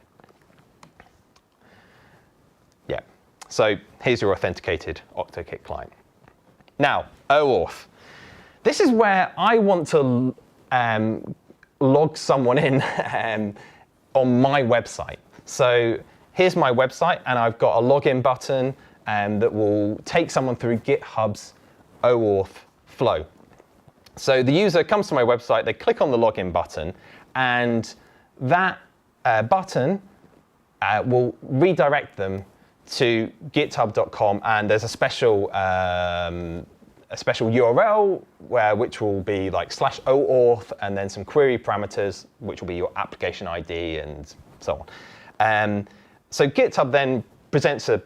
Yeah. So here's your authenticated OctoClick client. Now, OAuth. This is where I want to log someone in on my website. So here's my website, and I've got a login button that will take someone through GitHub's OAuth flow. So the user comes to my website, they click on the login button, and that button will redirect them to github.com, and there's a special URL which will be like /oauth and then some query parameters, which will be your application ID and so on. So GitHub then presents a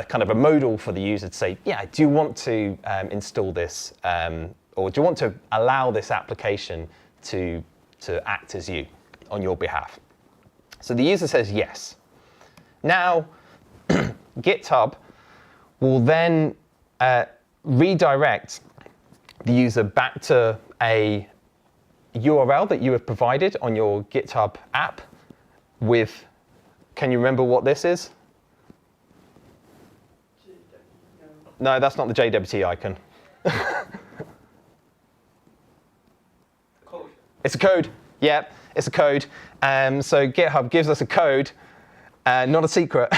kind of a modal for the user to say, yeah, do you want to install this, or do you want to allow this application to act as you on your behalf? So the user says yes. Now, GitHub will then redirect the user back to a URL that you have provided on your GitHub app with, can you remember what this is? No, that's not the JWT icon. It's a code. Yeah, it's a code. So GitHub gives us a code, not a secret,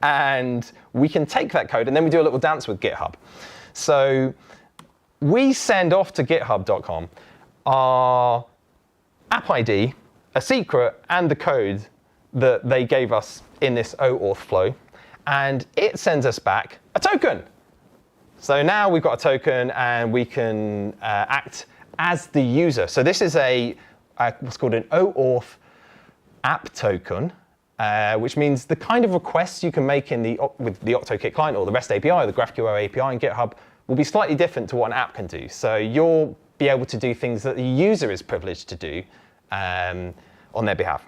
and we can take that code and then we do a little dance with GitHub. So we send off to github.com our app ID, a secret, and the code that they gave us in this OAuth flow, and it sends us back a token. So now we've got a token and we can act as the user. So this is what's called an OAuth app token, which means the kind of requests you can make with the OctoKit client or the REST API or the GraphQL API in GitHub will be slightly different to what an app can do. So you'll be able to do things that the user is privileged to do on their behalf.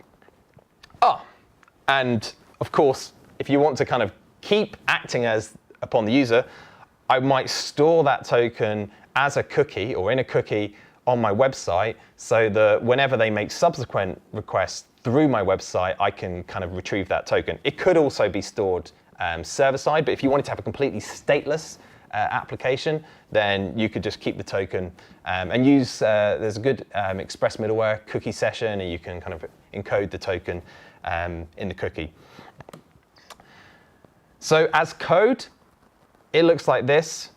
And of course, if you want to kind of keep acting as upon the user, I might store that token as a cookie or in a cookie on my website so that whenever they make subsequent requests through my website, I can kind of retrieve that token. It could also be stored server-side, but if you wanted to have a completely stateless application, then you could just keep the token and use, there's a good Express middleware cookie session, and you can kind of encode the token in the cookie. So as code, it looks like this.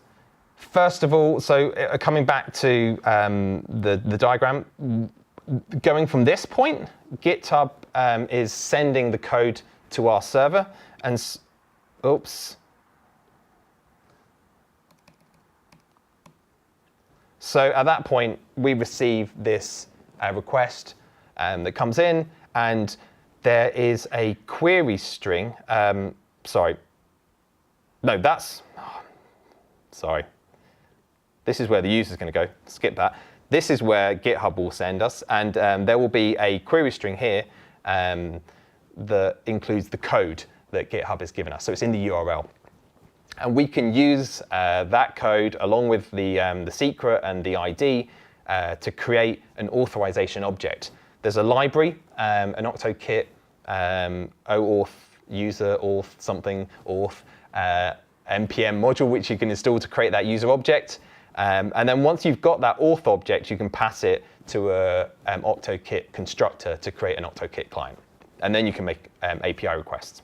First of all, so coming back to the diagram, going from this point, GitHub is sending the code to our server, and oops. So at that point, we receive this request that comes in, and there is a query string. Sorry. This is where the user is going to go. Skip that. This is where GitHub will send us, and there will be a query string here that includes the code that GitHub has given us. So it's in the URL. And we can use that code along with the secret and the ID to create an authorization object. There's a library, an OctoKit, OAuth user, auth something, auth, npm module, which you can install to create that user object. And then once you've got that auth object, you can pass it to an OctoKit constructor to create an OctoKit client. And then you can make API requests.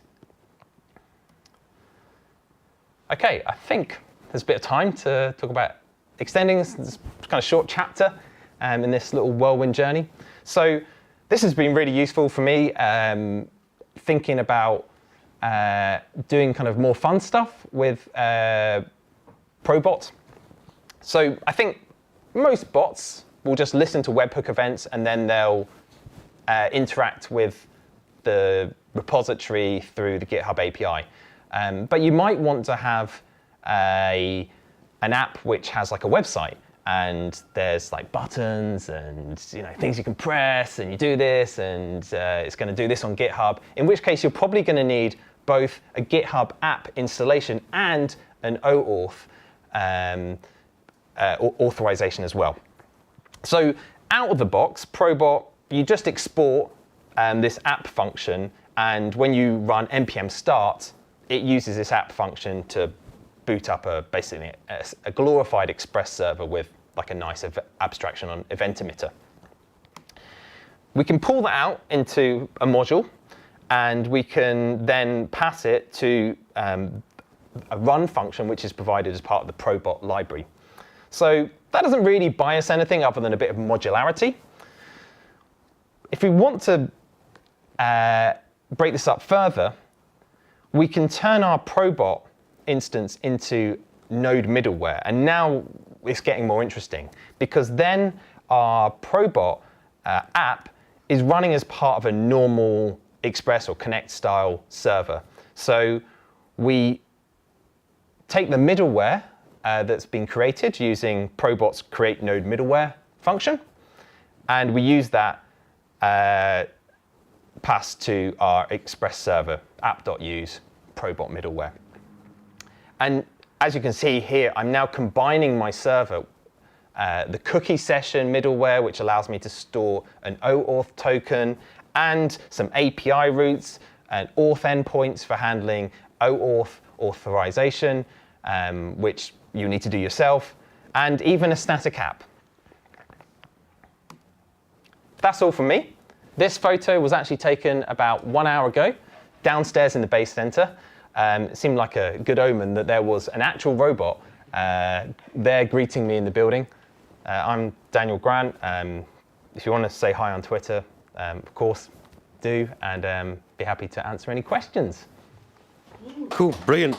OK, I think there's a bit of time to talk about extending this kind of short chapter in this little whirlwind journey. So this has been really useful for me, thinking about doing kind of more fun stuff with ProBot. So I think most bots will just listen to webhook events and then they'll interact with the repository through the GitHub API. But you might want to have an app which has like a website, and there's like buttons and things you can press, and you do this, and it's going to do this on GitHub. In which case, you're probably going to need both a GitHub app installation and an OAuth authorization as well. So out of the box, ProBot, you just export this app function, and when you run npm start, it uses this app function to boot up basically a glorified Express server with like a nice abstraction on event emitter. We can pull that out into a module, and we can then pass it to a run function, which is provided as part of the ProBot library. So that doesn't really buy us anything other than a bit of modularity. If we want to break this up further, we can turn our ProBot instance into Node middleware. And now it's getting more interesting, because then our ProBot app is running as part of a normal Express or Connect style server. So we take the middleware that's been created using ProBot's create node middleware function, and we use that pass to our Express server, app.use ProBot middleware. And as you can see here, I'm now combining my server, the cookie session middleware, which allows me to store an OAuth token, and some API routes and auth endpoints for handling OAuth authorization, which you need to do yourself, and even a static app. that's all from me. This photo was actually taken about 1 hour ago, downstairs in the base center. It seemed like a good omen that there was an actual robot there greeting me in the building. I'm Daniel Grant. If you want to say hi on Twitter, of course, do, and be happy to answer any questions. Cool, brilliant.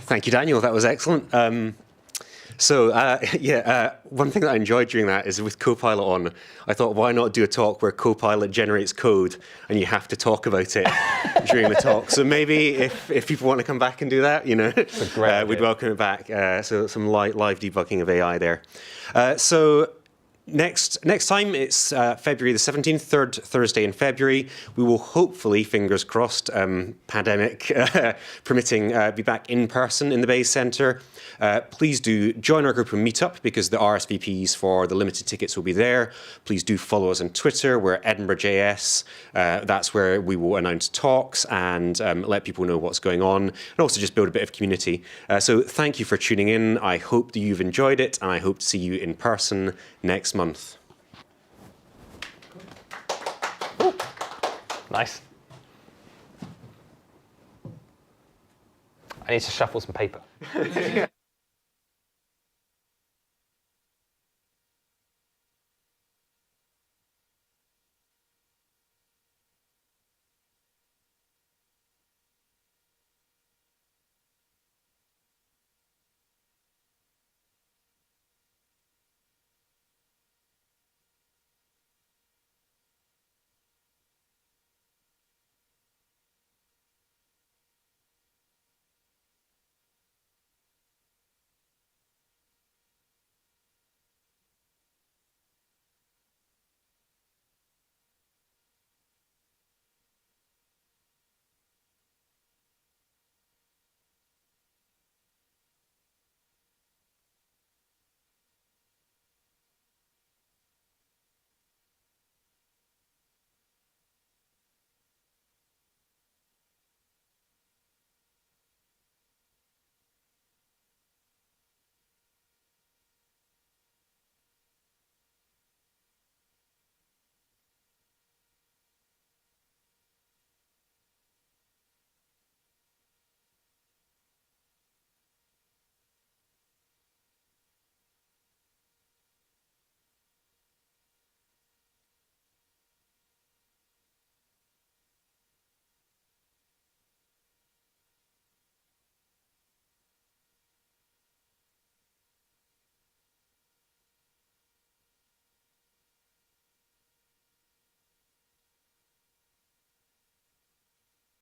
Thank you, Daniel. That was excellent. One thing that I enjoyed during that is with Copilot on, I thought, why not do a talk where Copilot generates code and you have to talk about it during the talk? So maybe if people want to come back and do that, you know, we'd welcome it back. So some live debugging of AI there. Next time, it's February the 17th, third Thursday in February. We will hopefully, fingers crossed, pandemic permitting, be back in person in the Bay Centre. Please do join our group and Meetup because the RSVPs for the limited tickets will be there. Please do follow us on Twitter. We're Edinburgh.js. That's where we will announce talks and let people know what's going on, and also just build a bit of community. So thank you for tuning in. I hope that you've enjoyed it, and I hope to see you in person next month. Ooh, nice. I need to shuffle some paper.